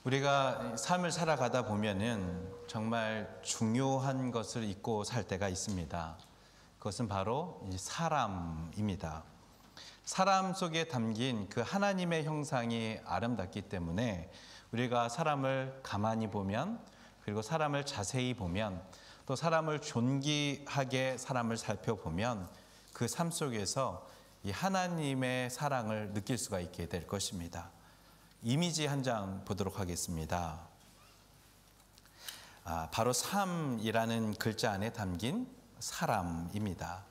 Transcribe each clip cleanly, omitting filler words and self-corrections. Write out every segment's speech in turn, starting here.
우리가 삶을 살아가다 보면은 정말 중요한 것을 잊고 살 때가 있습니다. 그것은 바로 사람입니다. 사람 속에 담긴 그 하나님의 형상이 아름답기 때문에 우리가 사람을 가만히 보면, 그리고 사람을 자세히 보면, 또 사람을 존귀하게 사람을 살펴보면 그 삶 속에서 이 하나님의 사랑을 느낄 수가 있게 될 것입니다. 이미지 한 장 보도록 하겠습니다. 바로 삶이라는 글자 안에 담긴 사람입니다.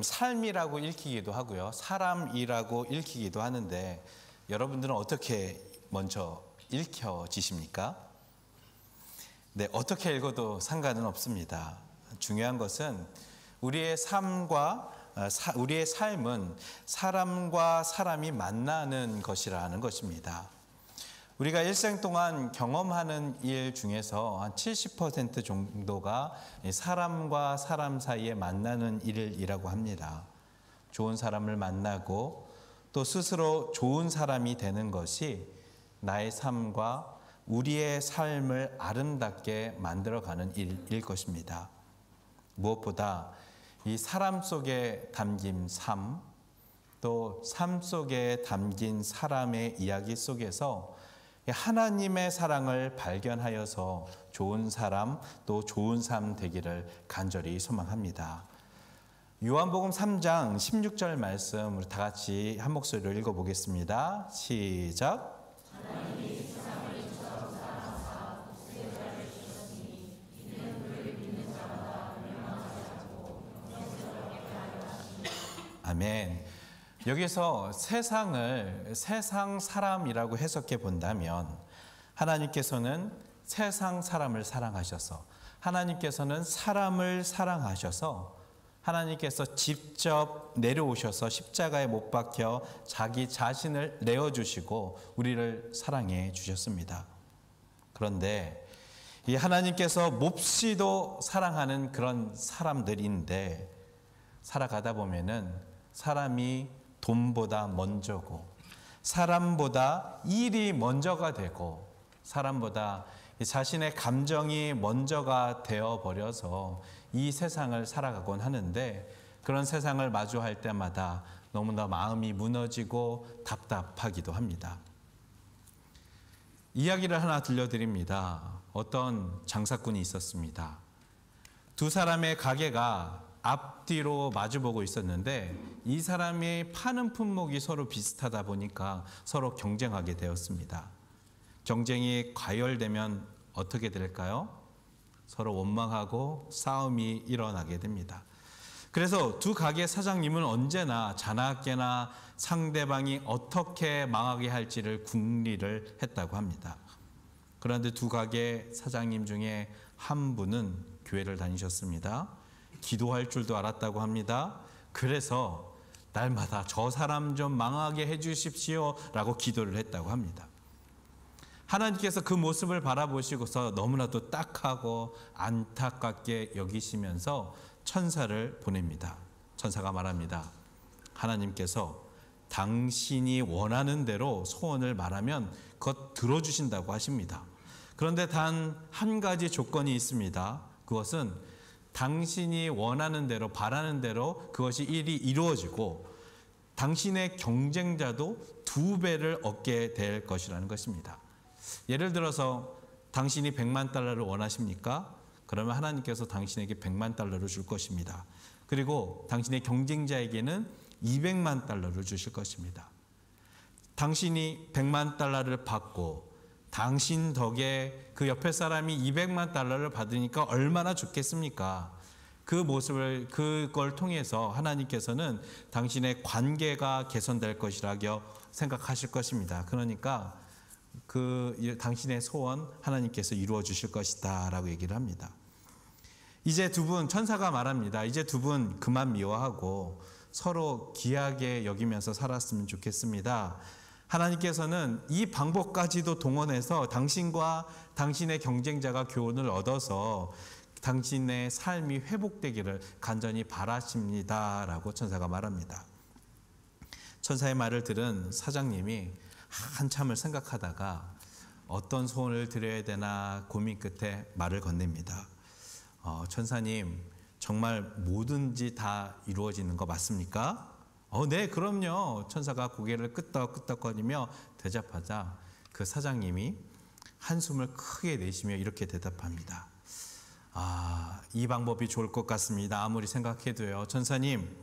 삶이라고 읽히기도 하고요, 사람이라고 읽히기도 하는데 여러분들은 어떻게 먼저 읽혀지십니까? 네, 어떻게 읽어도 상관은 없습니다. 중요한 것은 우리의 삶은 사람과 사람이 만나는 것이라는 것입니다. 우리가 일생 동안 경험하는 일 중에서 한 70% 정도가 사람과 사람 사이에 만나는 일이라고 합니다. 좋은 사람을 만나고 또 스스로 좋은 사람이 되는 것이 나의 삶과 우리의 삶을 아름답게 만들어가는 일일 것입니다. 무엇보다 이 사람 속에 담긴 삶, 또 삶 속에 담긴 사람의 이야기 속에서 하나님의 사랑을 발견하여서 좋은 사람, 또 좋은 삶 되기를 간절히 소망합니다. 요한복음 3장 16절 말씀 우리 다 같이 한 목소리로 읽어보겠습니다. 시작. 아멘. 여기서 세상 사람이라고 해석해 본다면 하나님께서는 세상 사람을 사랑하셔서, 하나님께서는 사람을 사랑하셔서 하나님께서 직접 내려오셔서 십자가에 못 박혀 자기 자신을 내어주시고 우리를 사랑해 주셨습니다. 그런데 이 하나님께서 몹시도 사랑하는 그런 사람들인데 살아가다 보면은 사람이 돈보다 먼저고, 사람보다 일이 먼저가 되고, 사람보다 자신의 감정이 먼저가 되어버려서 이 세상을 살아가곤 하는데, 그런 세상을 마주할 때마다 너무나 마음이 무너지고 답답하기도 합니다. 이야기를 하나 들려드립니다. 어떤 장사꾼이 있었습니다. 두 사람의 가게가 앞뒤로 마주보고 있었는데 이 사람이 파는 품목이 서로 비슷하다 보니까 서로 경쟁하게 되었습니다. 경쟁이 과열되면 어떻게 될까요? 서로 원망하고 싸움이 일어나게 됩니다. 그래서 두 가게 사장님은 언제나 자나깨나 상대방이 어떻게 망하게 할지를 궁리를 했다고 합니다. 그런데 두 가게 사장님 중에 한 분은 교회를 다니셨습니다. 기도할 줄도 알았다고 합니다. 그래서 날마다 저 사람 좀 망하게 해주십시오 라고 기도를 했다고 합니다. 하나님께서 그 모습을 바라보시고서 너무나도 딱하고 안타깝게 여기시면서 천사를 보냅니다. 천사가 말합니다. 하나님께서 당신이 원하는 대로 소원을 말하면 그것 들어주신다고 하십니다. 그런데 단 한 가지 조건이 있습니다. 그것은 당신이 원하는 대로, 바라는 대로 그것이 일이 이루어지고 당신의 경쟁자도 2배를 얻게 될 것이라는 것입니다. 예를 들어서 당신이 100만 달러를 원하십니까? 그러면 하나님께서 당신에게 100만 달러를 줄 것입니다. 그리고 당신의 경쟁자에게는 200만 달러를 주실 것입니다. 당신이 100만 달러를 받고 당신 덕에 그 옆에 사람이 200만 달러를 받으니까 얼마나 좋겠습니까? 그 모습을, 그걸 통해서 하나님께서는 당신의 관계가 개선될 것이라고 생각하실 것입니다. 그러니까 당신의 소원 하나님께서 이루어 주실 것이다 라고 얘기를 합니다. 이제 두 분, 천사가 말합니다. 이제 두 분 그만 미워하고 서로 귀하게 여기면서 살았으면 좋겠습니다. 하나님께서는 이 방법까지도 동원해서 당신과 당신의 경쟁자가 교훈을 얻어서 당신의 삶이 회복되기를 간절히 바라십니다 라고 천사가 말합니다. 천사의 말을 들은 사장님이 한참을 생각하다가 어떤 소원을 드려야 되나 고민 끝에 말을 건넵니다. 천사님, 정말 뭐든지 다 이루어지는 거 맞습니까? 네, 그럼요. 천사가 고개를 끄덕끄덕거리며 대답하자 그 사장님이 한숨을 크게 내쉬며 이렇게 대답합니다. 이 방법이 좋을 것 같습니다. 아무리 생각해도요. 천사님,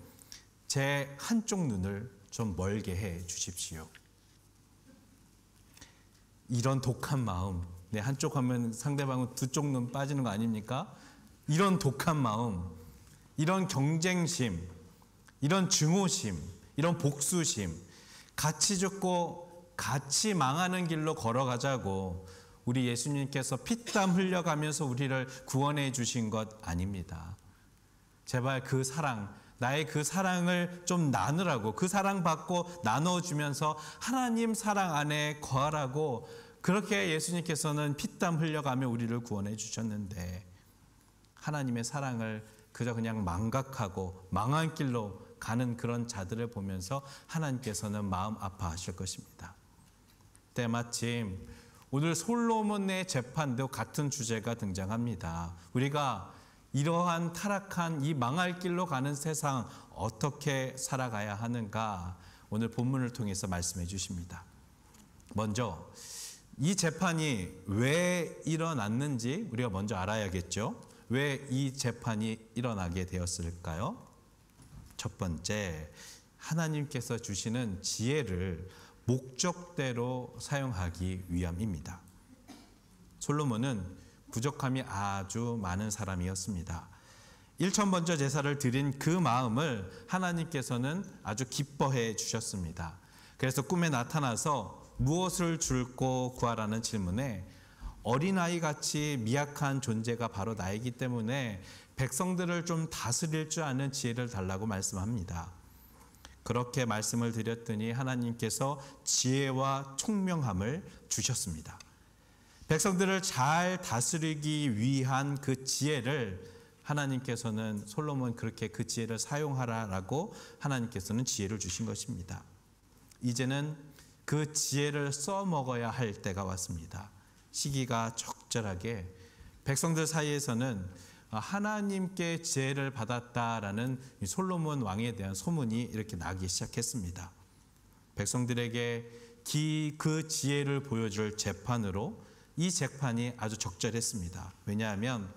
제 한쪽 눈을 좀 멀게 해 주십시오. 이런 독한 마음, 한쪽 하면 상대방은 두 쪽 눈 빠지는 거 아닙니까? 이런 독한 마음, 이런 경쟁심, 이런 증오심, 이런 복수심, 같이 죽고 같이 망하는 길로 걸어가자고 우리 예수님께서 피땀 흘려가면서 우리를 구원해 주신 것 아닙니다. 제발 그 사랑, 나의 그 사랑을 좀 나누라고, 그 사랑 받고 나눠주면서 하나님 사랑 안에 거하라고, 그렇게 예수님께서는 피땀 흘려가며 우리를 구원해 주셨는데 하나님의 사랑을 그저 그냥 망각하고 망한 길로 가는 그런 자들을 보면서 하나님께서는 마음 아파하실 것입니다. 때마침 오늘 솔로몬의 재판도 같은 주제가 등장합니다. 우리가 이러한 타락한 이 망할 길로 가는 세상 어떻게 살아가야 하는가, 오늘 본문을 통해서 말씀해 주십니다. 먼저 이 재판이 왜 일어났는지 우리가 먼저 알아야겠죠. 왜 이 재판이 일어나게 되었을까요? 첫 번째, 하나님께서 주시는 지혜를 목적대로 사용하기 위함입니다. 솔로몬은 부족함이 아주 많은 사람이었습니다. 1,000번째 제사를 드린 그 마음을 하나님께서는 아주 기뻐해 주셨습니다. 그래서 꿈에 나타나서 무엇을 줄고 구하라는 질문에 어린아이 같이 미약한 존재가 바로 나이기 때문에 백성들을 좀 다스릴 줄 아는 지혜를 달라고 말씀합니다. 그렇게 말씀을 드렸더니 하나님께서 지혜와 총명함을 주셨습니다. 백성들을 잘 다스리기 위한 그 지혜를 하나님께서는 솔로몬 그렇게 그 지혜를 사용하라라고 하나님께서는 지혜를 주신 것입니다. 이제는 그 지혜를 써먹어야 할 때가 왔습니다. 시기가 적절하게 백성들 사이에서는 하나님께 지혜를 받았다라는 솔로몬 왕에 대한 소문이 이렇게 나기 시작했습니다. 백성들에게 그 지혜를 보여줄 재판으로 이 재판이 아주 적절했습니다. 왜냐하면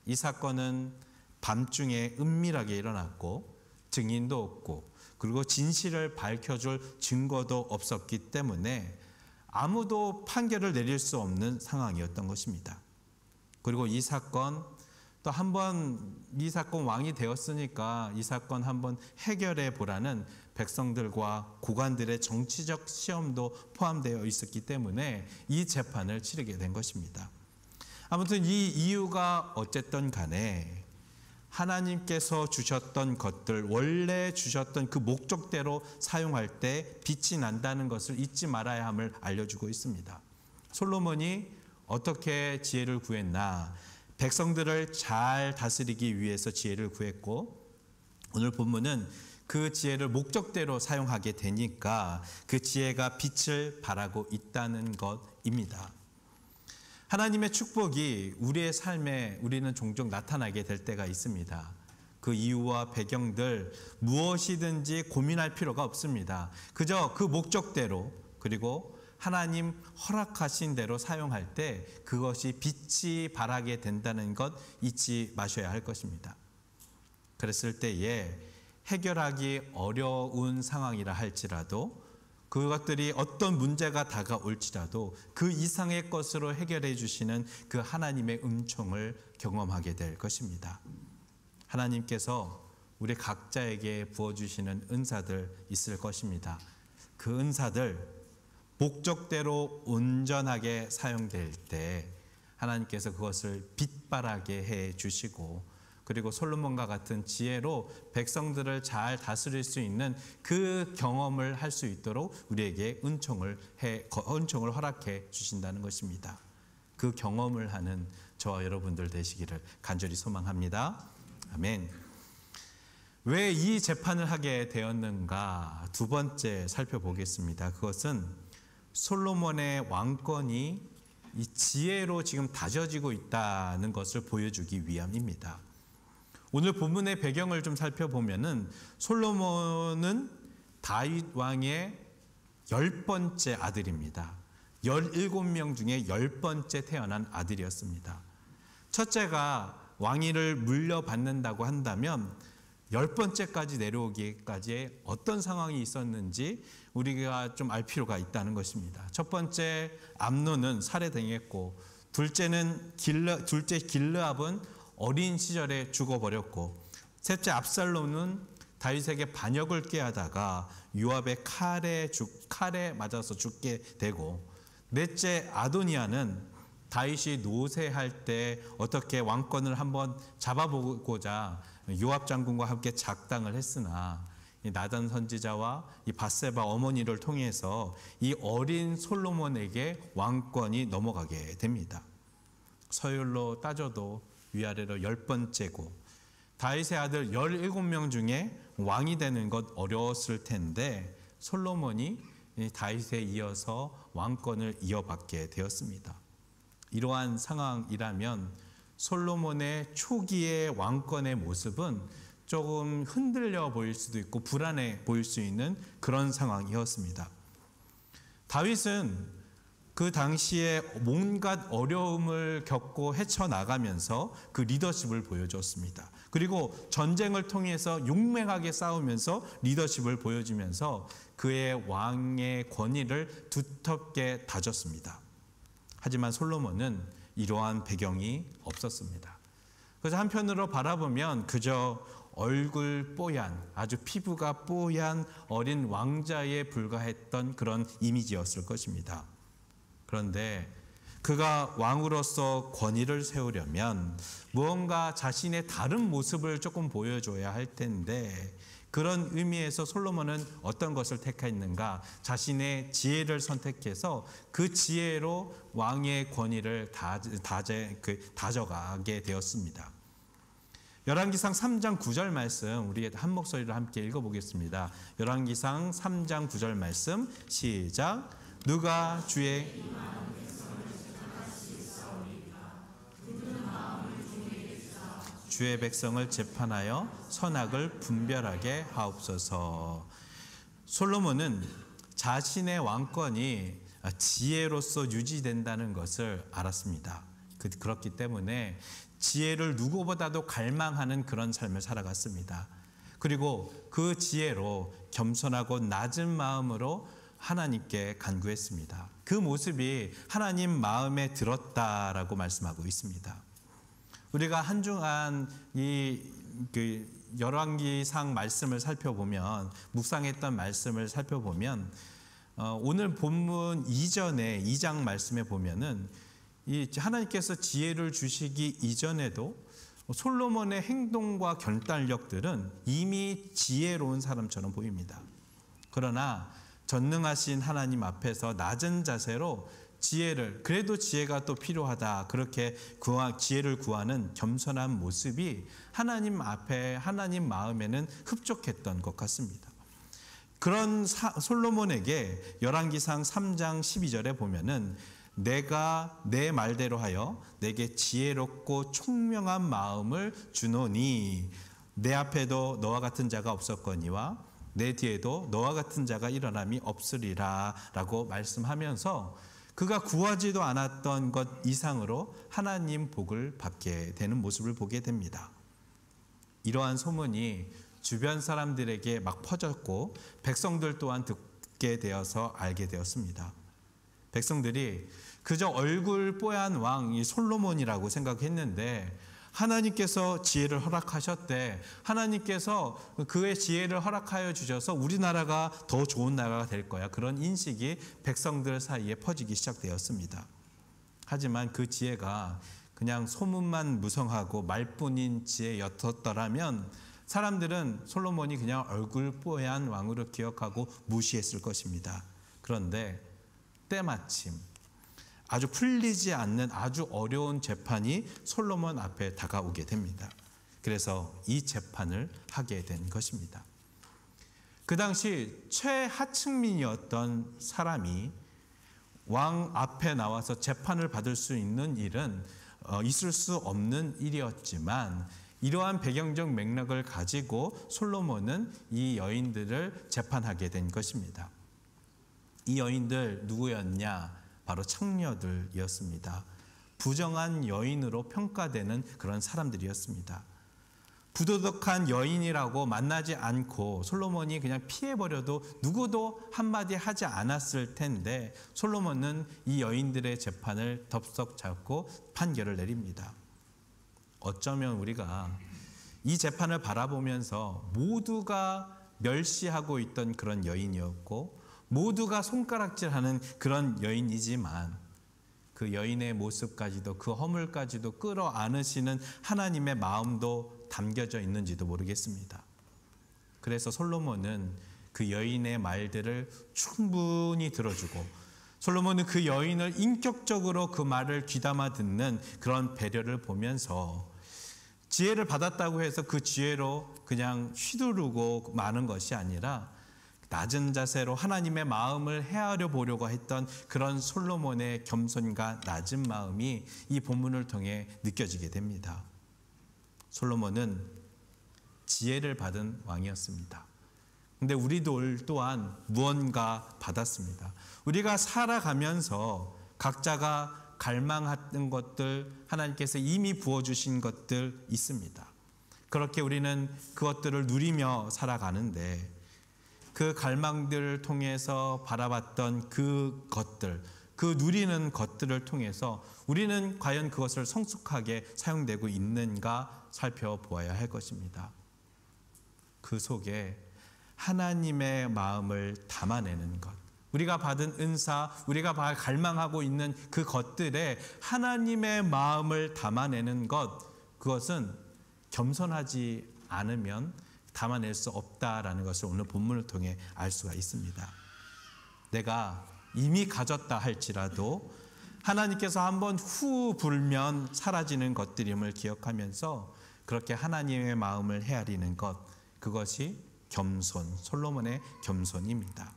이 사건은 밤중에 은밀하게 일어났고 증인도 없고 그리고 진실을 밝혀줄 증거도 없었기 때문에 아무도 판결을 내릴 수 없는 상황이었던 것입니다. 그리고 이 사건 또 한번 이 사건 왕이 되었으니까 이 사건 한번 해결해 보라는 백성들과 고관들의 정치적 시험도 포함되어 있었기 때문에 이 재판을 치르게 된 것입니다. 아무튼 이 이유가 어쨌든 간에 하나님께서 주셨던 것들, 원래 주셨던 그 목적대로 사용할 때 빛이 난다는 것을 잊지 말아야 함을 알려주고 있습니다. 솔로몬이 어떻게 지혜를 구했나? 백성들을 잘 다스리기 위해서 지혜를 구했고, 오늘 본문은 그 지혜를 목적대로 사용하게 되니까 그 지혜가 빛을 발하고 있다는 것입니다. 하나님의 축복이 우리의 삶에 우리는 종종 나타나게 될 때가 있습니다. 그 이유와 배경들 무엇이든지 고민할 필요가 없습니다. 그저 그 목적대로 그리고 하나님 허락하신 대로 사용할 때 그것이 빛이 발하게 된다는 것 잊지 마셔야 할 것입니다. 그랬을 때에 해결하기 어려운 상황이라 할지라도 그것들이 어떤 문제가 다가올지라도 그 이상의 것으로 해결해 주시는 그 하나님의 은총을 경험하게 될 것입니다. 하나님께서 우리 각자에게 부어주시는 은사들 있을 것입니다. 그 은사들 목적대로 온전하게 사용될 때 하나님께서 그것을 빛발하게 해 주시고 그리고 솔로몬과 같은 지혜로 백성들을 잘 다스릴 수 있는 그 경험을 할 수 있도록 우리에게 은총을 허락해 주신다는 것입니다. 그 경험을 하는 저와 여러분들 되시기를 간절히 소망합니다. 아멘. 왜 이 재판을 하게 되었는가? 두 번째 살펴보겠습니다. 그것은 솔로몬의 왕권이 이 지혜로 지금 다져지고 있다는 것을 보여주기 위함입니다. 오늘 본문의 배경을 좀 살펴보면은 솔로몬은 다윗 왕의 10번째 아들입니다. 17명 중에 10번째 태어난 아들이었습니다. 첫째가 왕위를 물려받는다고 한다면 10번째까지 내려오기까지 어떤 상황이 있었는지 우리가 좀 알 필요가 있다는 것입니다. 첫 번째 암논은 살해당했고, 둘째 길르압은 어린 시절에 죽어버렸고, 셋째 압살롬은 다윗에게 반역을 꾀하다가 요압의 칼에 맞아서 죽게 되고, 넷째 아도니아는 다윗이 노새할 때 어떻게 왕권을 한번 잡아보고자 요압 장군과 함께 작당을 했으나 이 나단 선지자와 이 밧세바 어머니를 통해서 이 어린 솔로몬에게 왕권이 넘어가게 됩니다. 서열로 따져도 위아래로 10번째고 다윗의 아들 17명 중에 왕이 되는 것 어려웠을 텐데 솔로몬이 다윗에 이어서 왕권을 이어받게 되었습니다. 이러한 상황이라면 솔로몬의 초기의 왕권의 모습은 조금 흔들려 보일 수도 있고 불안해 보일 수 있는 그런 상황이었습니다. 다윗은 그 당시에 온갖 어려움을 겪고 헤쳐나가면서 그 리더십을 보여줬습니다. 그리고 전쟁을 통해서 용맹하게 싸우면서 리더십을 보여주면서 그의 왕의 권위를 두텁게 다졌습니다. 하지만 솔로몬은 이러한 배경이 없었습니다. 그래서 한편으로 바라보면 그저 얼굴 뽀얀, 아주 피부가 뽀얀 어린 왕자에 불과했던 그런 이미지였을 것입니다. 그런데 그가 왕으로서 권위를 세우려면 무언가 자신의 다른 모습을 조금 보여줘야 할 텐데 그런 의미에서 솔로몬은 어떤 것을 택했는가? 자신의 지혜를 선택해서 그 지혜로 왕의 권위를 다져가게 되었습니다. 열왕기상 3장 9절 말씀 우리 한 목소리로 함께 읽어보겠습니다. 열왕기상 3장 9절 말씀 시작. 누가 주의 백성을 재판하여 선악을 분별하게 하옵소서. 솔로몬은 자신의 왕권이 지혜로서 유지된다는 것을 알았습니다. 그렇기 때문에 지혜를 누구보다도 갈망하는 그런 삶을 살아갔습니다. 그리고 그 지혜로 겸손하고 낮은 마음으로 하나님께 간구했습니다. 그 모습이 하나님 마음에 들었다라고 말씀하고 있습니다. 우리가 한 주간 열왕기상 말씀을 살펴보면 묵상했던 말씀을 살펴보면 오늘 본문 이전에 2장 말씀에 보면은 이 하나님께서 지혜를 주시기 이전에도 솔로몬의 행동과 결단력들은 이미 지혜로운 사람처럼 보입니다. 그러나 전능하신 하나님 앞에서 낮은 자세로 그래도 지혜가 또 필요하다 그렇게 지혜를 구하는 겸손한 모습이 하나님 앞에 하나님 마음에는 흡족했던 것 같습니다. 그런 솔로몬에게 열왕기상 3장 12절에 보면은 내가 내 말대로 하여 내게 지혜롭고 총명한 마음을 주노니 내 앞에도 너와 같은 자가 없었거니와 내 뒤에도 너와 같은 자가 일어남이 없으리라 라고 말씀하면서 그가 구하지도 않았던 것 이상으로 하나님 복을 받게 되는 모습을 보게 됩니다. 이러한 소문이 주변 사람들에게 막 퍼졌고 백성들 또한 듣게 되어서 알게 되었습니다. 백성들이 그저 얼굴 뽀얀 왕이 솔로몬이라고 생각했는데 하나님께서 지혜를 허락하셨대. 하나님께서 그의 지혜를 허락하여 주셔서 우리나라가 더 좋은 나라가 될 거야. 그런 인식이 백성들 사이에 퍼지기 시작되었습니다. 하지만 그 지혜가 그냥 소문만 무성하고 말뿐인 지혜였더라면 사람들은 솔로몬이 그냥 얼굴 뽀얀 왕으로 기억하고 무시했을 것입니다. 그런데 때마침 아주 풀리지 않는 아주 어려운 재판이 솔로몬 앞에 다가오게 됩니다. 그래서 이 재판을 하게 된 것입니다. 그 당시 최하층민이었던 사람이 왕 앞에 나와서 재판을 받을 수 있는 일은 있을 수 없는 일이었지만, 이러한 배경적 맥락을 가지고 솔로몬은 이 여인들을 재판하게 된 것입니다. 이 여인들 누구였냐? 바로 창녀들이었습니다. 부정한 여인으로 평가되는 그런 사람들이었습니다. 부도덕한 여인이라고 만나지 않고 솔로몬이 그냥 피해버려도 누구도 한마디 하지 않았을 텐데, 솔로몬은 이 여인들의 재판을 덥석 잡고 판결을 내립니다. 어쩌면 우리가 이 재판을 바라보면서 모두가 멸시하고 있던 그런 여인이었고, 모두가 손가락질하는 그런 여인이지만, 그 여인의 모습까지도, 그 허물까지도 끌어안으시는 하나님의 마음도 담겨져 있는지도 모르겠습니다. 그래서 솔로몬은 그 여인의 말들을 충분히 들어주고, 솔로몬은 그 여인을 인격적으로 그 말을 귀담아 듣는 그런 배려를 보면서, 지혜를 받았다고 해서 그 지혜로 그냥 휘두르고 마는 것이 아니라 낮은 자세로 하나님의 마음을 헤아려 보려고 했던 그런 솔로몬의 겸손과 낮은 마음이 이 본문을 통해 느껴지게 됩니다. 솔로몬은 지혜를 받은 왕이었습니다. 근데 우리도 또한 무언가 받았습니다. 우리가 살아가면서 각자가 갈망하는 것들, 하나님께서 이미 부어주신 것들 있습니다. 그렇게 우리는 그것들을 누리며 살아가는데, 그 갈망들을 통해서 바라봤던 그 것들, 그 누리는 것들을 통해서 우리는 과연 그것을 성숙하게 사용되고 있는가 살펴보아야 할 것입니다. 그 속에 하나님의 마음을 담아내는 것, 우리가 받은 은사, 우리가 갈망하고 있는 그 것들에 하나님의 마음을 담아내는 것, 그것은 겸손하지 않으면 담아낼 수 없다라는 것을 오늘 본문을 통해 알 수가 있습니다. 내가 이미 가졌다 할지라도 하나님께서 한번 후 불면 사라지는 것들임을 기억하면서 그렇게 하나님의 마음을 헤아리는 것, 그것이 겸손, 솔로몬의 겸손입니다.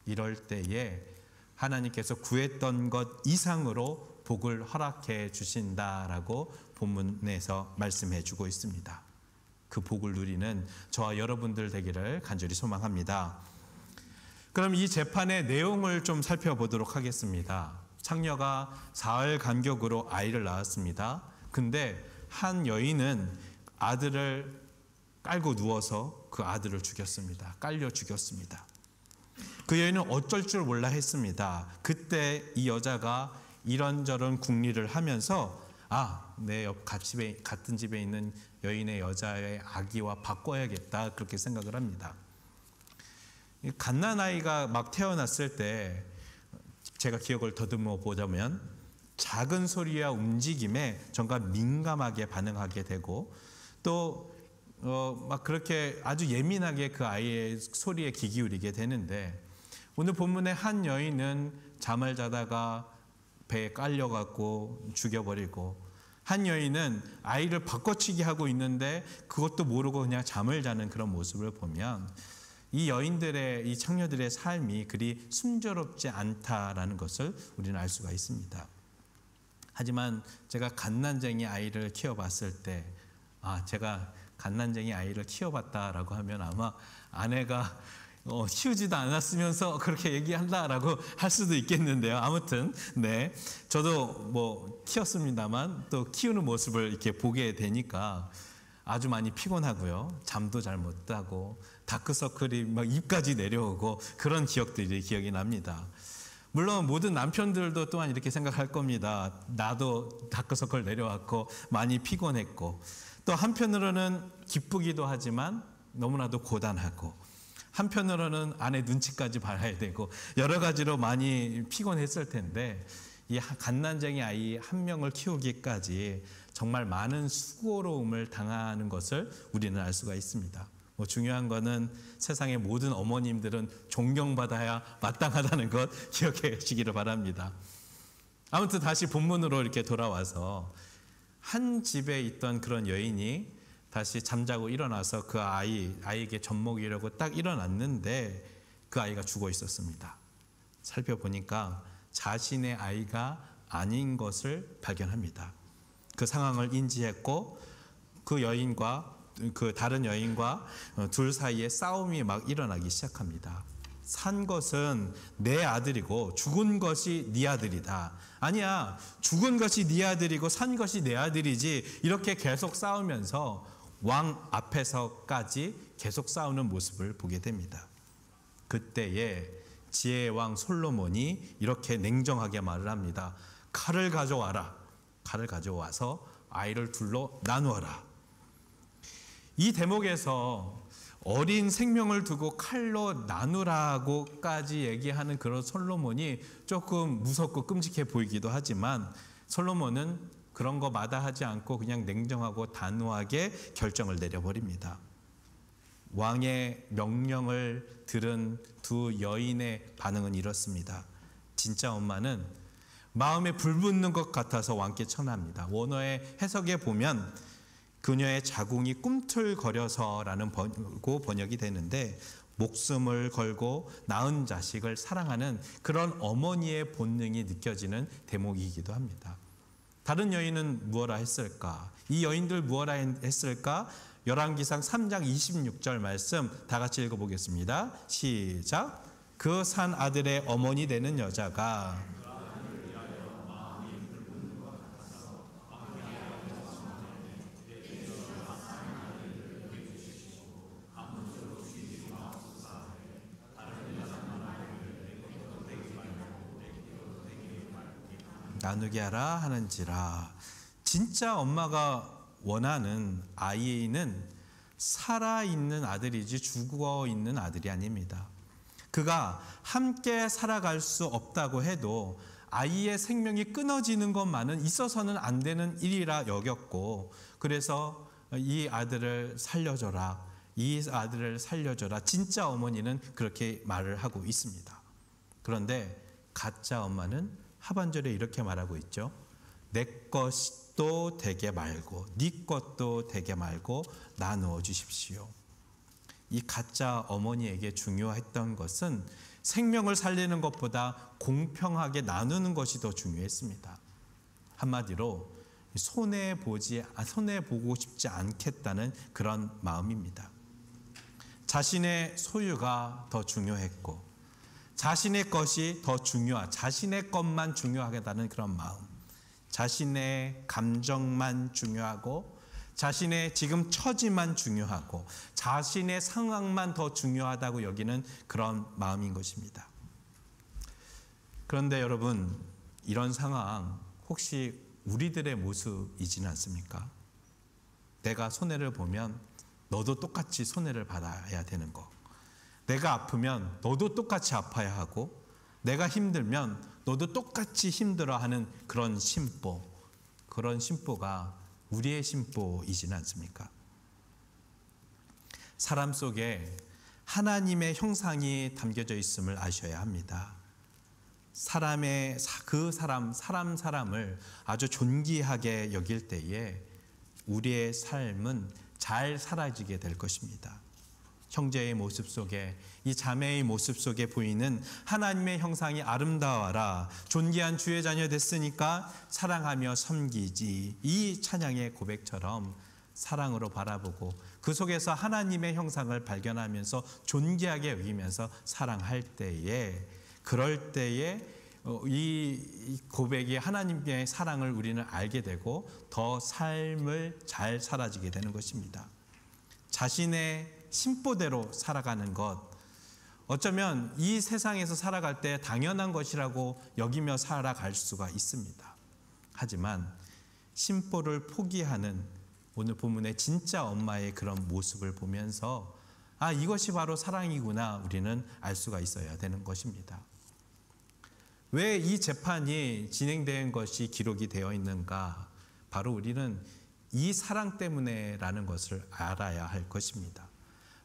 이럴 때에 하나님께서 구했던 것 이상으로 복을 허락해 주신다라고 본문에서 말씀해 주고 있습니다. 그 복을 누리는 저와 여러분들 되기를 간절히 소망합니다. 그럼 이 재판의 내용을 좀 살펴보도록 하겠습니다. 창녀가 사흘 간격으로 아이를 낳았습니다. 근데 한 여인은 아들을 깔고 누워서 그 아들을 죽였습니다. 깔려 죽였습니다. 그 여인은 어쩔 줄 몰라 했습니다. 그때 이 여자가 이런저런 궁리를 하면서 내 같은 집에 있는 여인의 여자의 아기와 바꿔야겠다, 그렇게 생각을 합니다. 갓난아이가 막 태어났을 때 제가 기억을 더듬어 보자면 작은 소리와 움직임에 정말 민감하게 반응하게 되고, 또 막 그렇게 아주 예민하게 그 아이의 소리에 귀 기울이게 되는데, 오늘 본문의 한 여인은 잠을 자다가 배에 깔려갖고 죽여버리고, 한 여인은 아이를 바꿔치기 하고 있는데 그것도 모르고 그냥 잠을 자는 그런 모습을 보면, 이 여인들의, 이 창녀들의 삶이 그리 순조롭지 않다라는 것을 우리는 알 수가 있습니다. 하지만 제가 갓난쟁이 아이를 키워봤을 때, 제가 갓난쟁이 아이를 키워봤다라고 하면 아마 아내가 키우지도 않았으면서 그렇게 얘기한다라고 할 수도 있겠는데요. 아무튼 저도 키웠습니다만 또 키우는 모습을 이렇게 보게 되니까 아주 많이 피곤하고요. 잠도 잘 못 자고 다크서클이 막 입까지 내려오고 그런 기억이 납니다. 물론 모든 남편들도 또한 이렇게 생각할 겁니다. 나도 다크서클 내려왔고 많이 피곤했고, 또 한편으로는 기쁘기도 하지만 너무나도 고단하고, 한편으로는 아내 눈치까지 봐야 되고 여러 가지로 많이 피곤했을 텐데, 이 갓난쟁이 아이 한 명을 키우기까지 정말 많은 수고로움을 당하는 것을 우리는 알 수가 있습니다. 중요한 거는 세상의 모든 어머님들은 존경받아야 마땅하다는 것 기억해 주시기를 바랍니다. 아무튼 다시 본문으로 이렇게 돌아와서 한 집에 있던 그런 여인이 다시 잠자고 일어나서 그 아이에게 젖먹이려고 딱 일어났는데 그 아이가 죽어 있었습니다. 살펴보니까 자신의 아이가 아닌 것을 발견합니다. 그 상황을 인지했고 그 여인과 그 다른 여인과 둘 사이에 싸움이 막 일어나기 시작합니다. 산 것은 내 아들이고 죽은 것이 네 아들이다. 아니야, 죽은 것이 네 아들이고 산 것이 내 아들이지. 이렇게 계속 싸우면서 왕 앞에서까지 계속 싸우는 모습을 보게 됩니다. 그때에 지혜의 왕 솔로몬이 이렇게 냉정하게 말을 합니다. 칼을 가져와라. 칼을 가져와서 아이를 둘로 나누어라. 이 대목에서 어린 생명을 두고 칼로 나누라고까지 얘기하는 그런 솔로몬이 조금 무섭고 끔찍해 보이기도 하지만 솔로몬은 그런 거 마다하지 않고 그냥 냉정하고 단호하게 결정을 내려버립니다. 왕의 명령을 들은 두 여인의 반응은 이렇습니다. 진짜 엄마는 마음에 불붙는 것 같아서 왕께 청합니다. 원어의 해석에 보면 그녀의 자궁이 꿈틀거려서라는 번역이 되는데 목숨을 걸고 낳은 자식을 사랑하는 그런 어머니의 본능이 느껴지는 대목이기도 합니다. 다른 여인은 무엇라 했을까? 이 여인들 무엇라 했을까? 열왕기상 3장 26절 말씀 다 같이 읽어보겠습니다. 시작. 그 산 아들의 어머니 되는 여자가 나누게 하라 하는지라. 진짜 엄마가 원하는 아이는 살아있는 아들이지 죽어있는 아들이 아닙니다. 그가 함께 살아갈 수 없다고 해도 아이의 생명이 끊어지는 것만은 있어서는 안 되는 일이라 여겼고, 그래서 이 아들을 살려줘라, 이 아들을 살려줘라. 진짜 어머니는 그렇게 말을 하고 있습니다. 그런데 가짜 엄마는 하반절에 이렇게 말하고 있죠. 내 것도 되게 말고 네 것도 되게 말고 나누어 주십시오. 이 가짜 어머니에게 중요했던 것은 생명을 살리는 것보다 공평하게 나누는 것이 더 중요했습니다. 한마디로 손해보고 싶지 않겠다는 그런 마음입니다. 자신의 소유가 더 중요했고 자신의 것이 더 자신의 것만 중요하겠다는 그런 마음, 자신의 감정만 중요하고 자신의 지금 처지만 중요하고 자신의 상황만 더 중요하다고 여기는 그런 마음인 것입니다. 그런데 여러분, 이런 상황 혹시 우리들의 모습이지는 않습니까? 내가 손해를 보면 너도 똑같이 손해를 받아야 되는 거, 내가 아프면 너도 똑같이 아파야 하고 내가 힘들면 너도 똑같이 힘들어하는 그런 심보가 우리의 심보이지는 않습니까? 사람 속에 하나님의 형상이 담겨져 있음을 아셔야 합니다. 사람을 아주 존귀하게 여길 때에 우리의 삶은 잘 사라지게 될 것입니다. 형제의 모습 속에, 이 자매의 모습 속에 보이는 하나님의 형상이 아름다워라, 존귀한 주의 자녀 됐으니까 사랑하며 섬기지, 이 찬양의 고백처럼 사랑으로 바라보고 그 속에서 하나님의 형상을 발견하면서 존귀하게 여기면서 사랑할 때에, 그럴 때에 이 고백이 하나님의 사랑을 우리는 알게 되고 더 삶을 잘 살아지게 되는 것입니다. 자신의 심보대로 살아가는 것, 어쩌면 이 세상에서 살아갈 때 당연한 것이라고 여기며 살아갈 수가 있습니다. 하지만 심보를 포기하는 오늘 본문의 진짜 엄마의 그런 모습을 보면서 이것이 바로 사랑이구나 우리는 알 수가 있어야 되는 것입니다. 왜 이 재판이 진행된 것이 기록이 되어 있는가? 바로 우리는 이 사랑 때문에라는 것을 알아야 할 것입니다.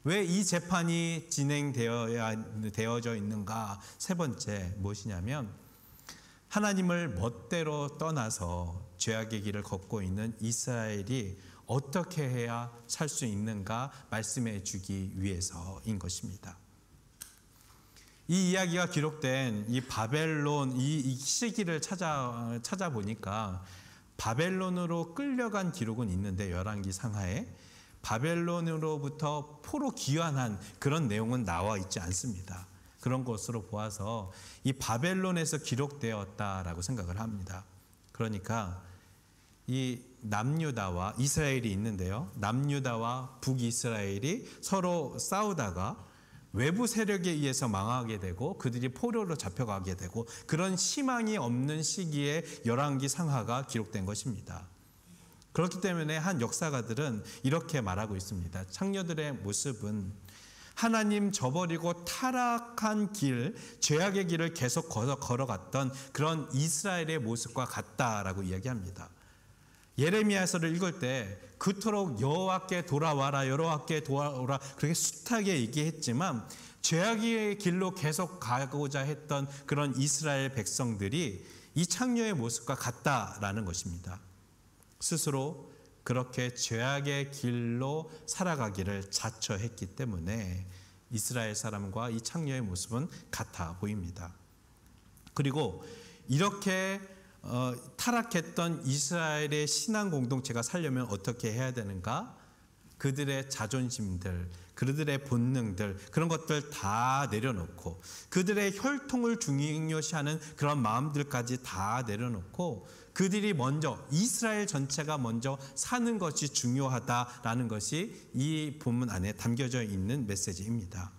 왜 이 재판이 진행되어져 있는가? 세 번째 무엇이냐면 하나님을 멋대로 떠나서 죄악의 길을 걷고 있는 이스라엘이 어떻게 해야 살 수 있는가 말씀해 주기 위해서인 것입니다. 이 이야기가 기록된 이 바벨론 이 시기를 찾아보니까 바벨론으로 끌려간 기록은 있는데 열왕기 상하에 바벨론으로부터 포로 귀환한 그런 내용은 나와 있지 않습니다. 그런 것으로 보아서 이 바벨론에서 기록되었다라고 생각을 합니다. 그러니까 이 남유다와 이스라엘이 있는데요. 남유다와 북이스라엘이 서로 싸우다가 외부 세력에 의해서 망하게 되고 그들이 포로로 잡혀가게 되고 그런 희망이 없는 시기에 열왕기 상하가 기록된 것입니다. 그렇기 때문에 한 역사가들은 이렇게 말하고 있습니다. 창녀들의 모습은 하나님 저버리고 타락한 길, 죄악의 길을 계속 걸어갔던 그런 이스라엘의 모습과 같다라고 이야기합니다. 예레미야서를 읽을 때 그토록 여호와께 돌아와라, 여호와께 돌아오라 그렇게 숱하게 얘기했지만 죄악의 길로 계속 가고자 했던 그런 이스라엘 백성들이 이 창녀의 모습과 같다라는 것입니다. 스스로 그렇게 죄악의 길로 살아가기를 자처했기 때문에 이스라엘 사람과 이 창녀의 모습은 같아 보입니다. 그리고 이렇게 타락했던 이스라엘의 신앙 공동체가 살려면 어떻게 해야 되는가? 그들의 자존심들, 그들의 본능들 그런 것들 다 내려놓고 그들의 혈통을 중요시하는 그런 마음들까지 다 내려놓고 그들이 먼저 이스라엘 전체가 먼저 사는 것이 중요하다라는 것이 이 본문 안에 담겨져 있는 메시지입니다.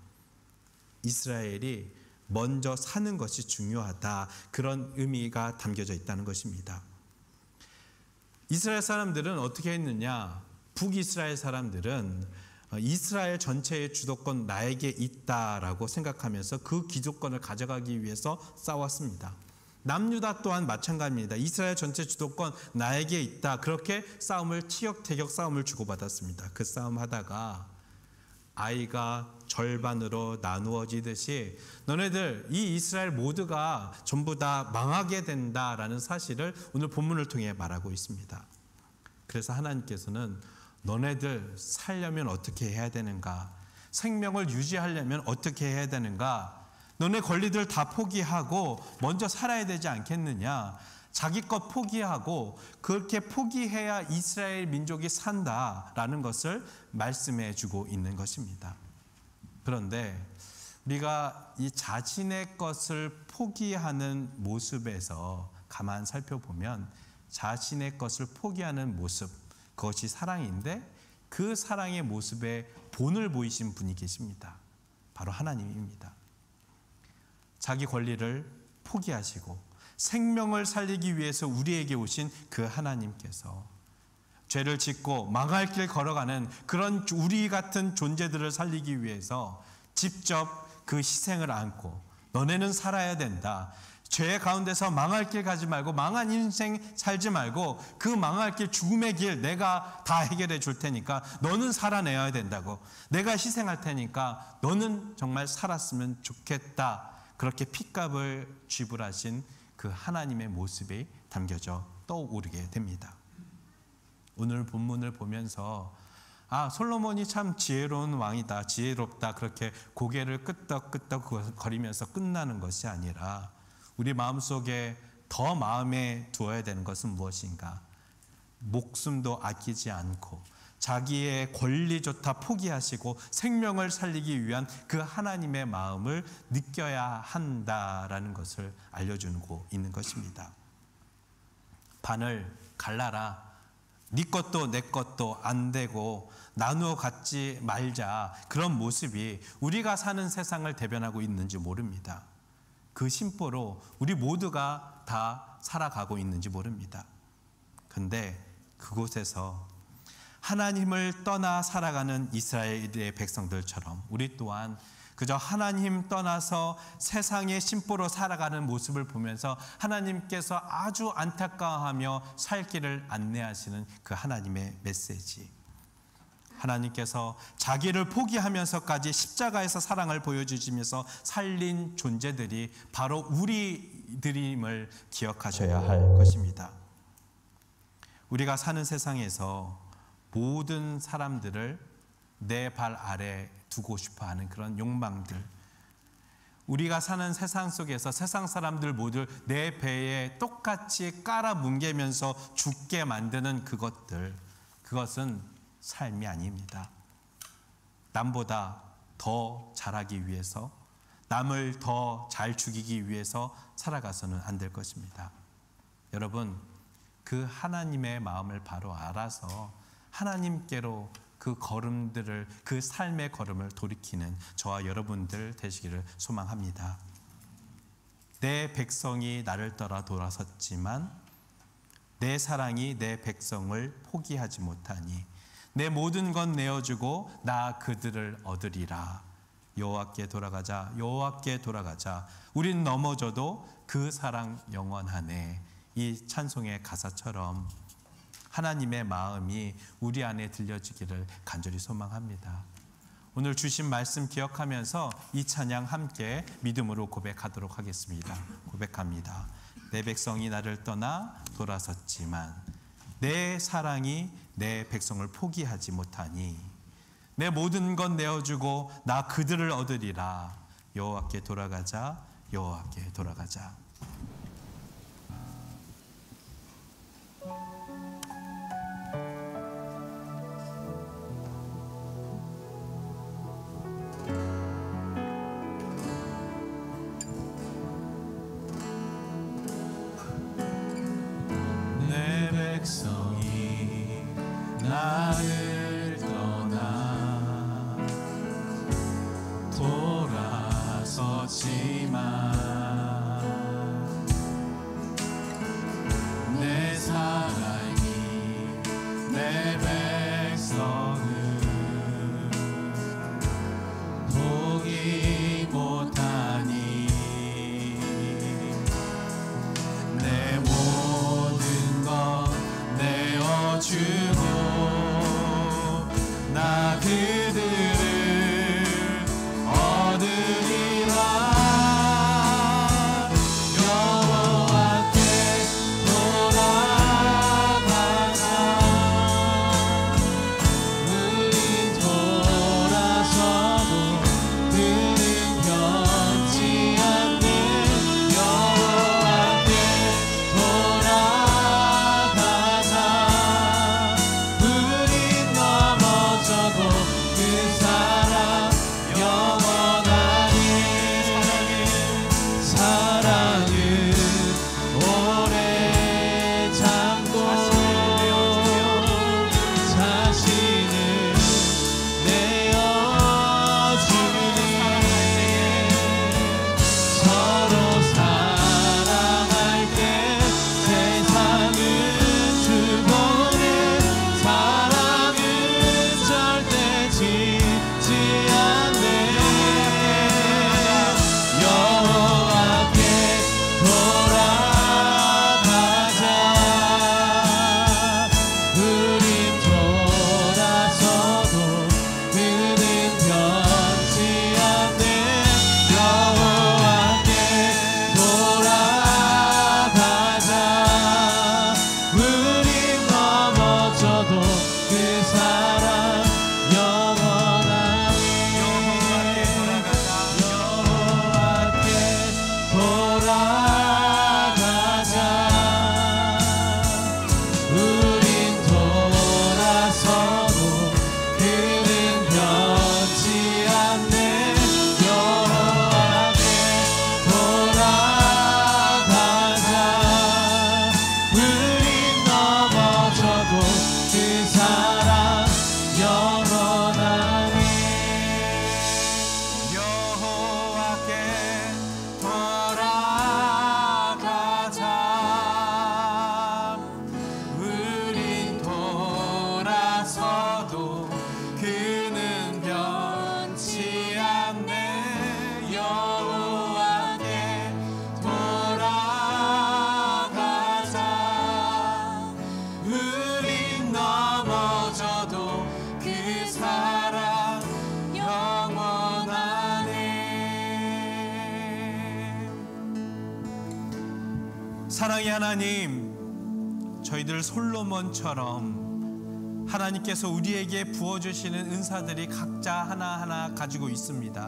이스라엘이 먼저 사는 것이 중요하다 그런 의미가 담겨져 있다는 것입니다. 이스라엘 사람들은 어떻게 했느냐? 북이스라엘 사람들은 이스라엘 전체의 주도권 나에게 있다라고 생각하면서 그 기득권을 가져가기 위해서 싸웠습니다. 남유다 또한 마찬가지입니다. 이스라엘 전체 주도권 나에게 있다. 그렇게 싸움을 티격태격 싸움을 주고받았습니다. 그 싸움 하다가 아이가 절반으로 나누어지듯이 너네들 이 이스라엘 모두가 전부 다 망하게 된다라는 사실을 오늘 본문을 통해 말하고 있습니다. 그래서 하나님께서는 너네들 살려면 어떻게 해야 되는가? 생명을 유지하려면 어떻게 해야 되는가? 너네 권리들 다 포기하고 먼저 살아야 되지 않겠느냐? 자기 것 포기하고 그렇게 포기해야 이스라엘 민족이 산다라는 것을 말씀해 주고 있는 것입니다. 그런데 우리가 이 자신의 것을 포기하는 모습에서 가만 살펴보면 자신의 것을 포기하는 모습, 그것이 사랑인데 그 사랑의 모습에 본을 보이신 분이 계십니다. 바로 하나님입니다. 자기 권리를 포기하시고 생명을 살리기 위해서 우리에게 오신 그 하나님께서 죄를 짓고 망할 길 걸어가는 그런 우리 같은 존재들을 살리기 위해서 직접 그 희생을 안고 너네는 살아야 된다. 죄 가운데서 망할 길 가지 말고 망한 인생 살지 말고 그 망할 길 죽음의 길 내가 다 해결해 줄 테니까 너는 살아내야 된다고. 내가 희생할 테니까 너는 정말 살았으면 좋겠다. 그렇게 핏값을 지불하신 그 하나님의 모습이 담겨져 떠오르게 됩니다. 오늘 본문을 보면서 솔로몬이 참 지혜로운 왕이다, 지혜롭다 그렇게 고개를 끄덕끄덕 거리면서 끝나는 것이 아니라 우리 마음속에 더 마음에 두어야 되는 것은 무엇인가? 목숨도 아끼지 않고 자기의 권리조차 포기하시고 생명을 살리기 위한 그 하나님의 마음을 느껴야 한다라는 것을 알려주고 있는 것입니다. 반을 갈라라. 네 것도 내 것도 안 되고 나누어 갖지 말자. 그런 모습이 우리가 사는 세상을 대변하고 있는지 모릅니다. 그 심보로 우리 모두가 다 살아가고 있는지 모릅니다. 근데 그곳에서 하나님을 떠나 살아가는 이스라엘의 백성들처럼 우리 또한 그저 하나님 떠나서 세상의 심보로 살아가는 모습을 보면서 하나님께서 아주 안타까워하며 살 길을 안내하시는 그 하나님의 메시지. 하나님께서 자기를 포기하면서까지 십자가에서 사랑을 보여주시면서 살린 존재들이 바로 우리들임을 기억하셔야 할 것입니다. 우리가 사는 세상에서 모든 사람들을 내 발 아래 두고 싶어하는 그런 욕망들, 우리가 사는 세상 속에서 세상 사람들 모두 내 배에 똑같이 깔아 뭉개면서 죽게 만드는 그것은 삶이 아닙니다. 남보다 더 잘하기 위해서, 남을 더 잘 죽이기 위해서 살아가서는 안 될 것입니다. 여러분, 그 하나님의 마음을 바로 알아서 하나님께로 그 걸음들을, 그 삶의 걸음을 돌이키는 저와 여러분들 되시기를 소망합니다. 내 백성이 나를 떠나 돌아섰지만 내 사랑이 내 백성을 포기하지 못하니 내 모든 것 내어주고 나 그들을 얻으리라. 여호와께 돌아가자, 여호와께 돌아가자. 우린 넘어져도 그 사랑 영원하네. 이 찬송의 가사처럼 하나님의 마음이 우리 안에 들려지기를 간절히 소망합니다. 오늘 주신 말씀 기억하면서 이 찬양 함께 믿음으로 고백하도록 하겠습니다. 고백합니다. 내 백성이 나를 떠나 돌아섰지만 내 사랑이 내 백성을 포기하지 못하니 내 모든 것 내어주고 나 그들을 얻으리라. 여호와께 돌아가자, 여호와께 돌아가자. 내 백성이 나를 떠나 돌아섰지만 내 사랑이 내 백성을 포기 못하니 내 모든 것 내어주고 나 그들을 얻으리라. 여호와께 돌아가자. 우린 돌아서도 그는 변치 않는 여호와께 돌아가자. 우린 넘어져도 그 사랑 영원하니 사랑은 오래 참고 자신을 내어주니 서로 사랑할 때 세상은 죽어내 사랑은 절대 지지 않네. 여호와께 돌아가자. 우린 돌아서도 그는 변치 않네. 여호와께 돌아가자. 우린 넘어져도 그 사랑 영원하니. 여호와께 돌아가자. 여호와께 돌아가자. 우린 돌아서도 그는 변치 않네. 여호와께 돌아가자. 우린 넘어져도 그 사랑 영원하니. 여호와께 돌아가자. 우린 돌아서도 그는 변치 않네. 여호와께 돌아가자. 우린 넘어져도 그 사랑 영원하네. 사랑의 하나님, 저희들 솔로몬처럼 하나님께서 우리에게 부어주시는 은사들이 각자 하나하나 가지고 있습니다.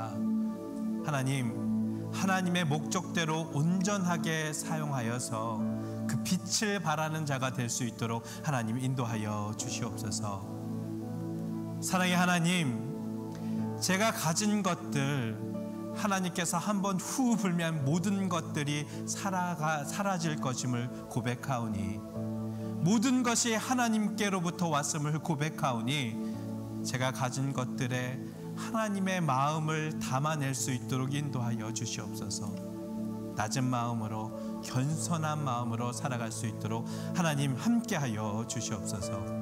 하나님, 하나님의 목적대로 온전하게 사용하여서 그 빛을 발하는 자가 될 수 있도록 하나님 인도하여 주시옵소서. 사랑의 하나님, 제가 가진 것들 하나님께서 한번 후 불면 모든 것들이 사라질 것임을 고백하오니, 모든 것이 하나님께로부터 왔음을 고백하오니, 제가 가진 것들에 하나님의 마음을 담아낼 수 있도록 인도하여 주시옵소서. 낮은 마음으로, 겸손한 마음으로 살아갈 수 있도록 하나님 함께하여 주시옵소서.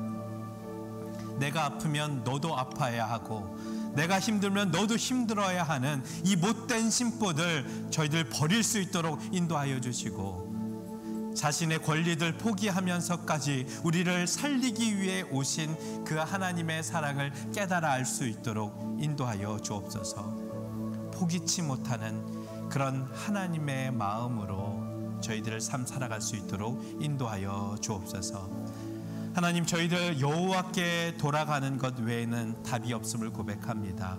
내가 아프면 너도 아파야 하고, 내가 힘들면 너도 힘들어야 하는 이 못된 심보들 저희들 버릴 수 있도록 인도하여 주시고, 자신의 권리들 포기하면서까지 우리를 살리기 위해 오신 그 하나님의 사랑을 깨달아 알 수 있도록 인도하여 주옵소서. 포기치 못하는 그런 하나님의 마음으로 저희들을 삶 살아갈 수 있도록 인도하여 주옵소서. 하나님, 저희들 여호와께 돌아가는 것 외에는 답이 없음을 고백합니다.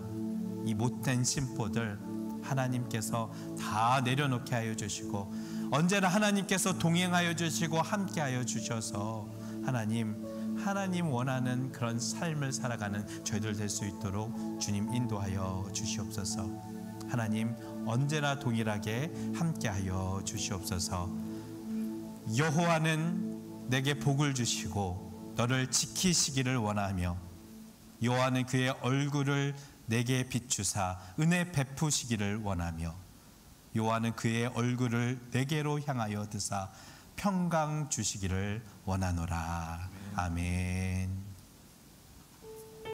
이 못된 심보들 하나님께서 다 내려놓게 하여 주시고, 언제나 하나님께서 동행하여 주시고 함께하여 주셔서 하나님 원하는 그런 삶을 살아가는 저희들 될 수 있도록 주님 인도하여 주시옵소서. 하나님, 언제나 동일하게 함께하여 주시옵소서. 여호와는 내게 복을 주시고 너를 지키시기를 원하며, 여호와는 그의 얼굴을 내게 비추사 은혜 베푸시기를 원하며, 여호와는 그의 얼굴을 내게로 향하여 드사 평강 주시기를 원하노라. 아멘.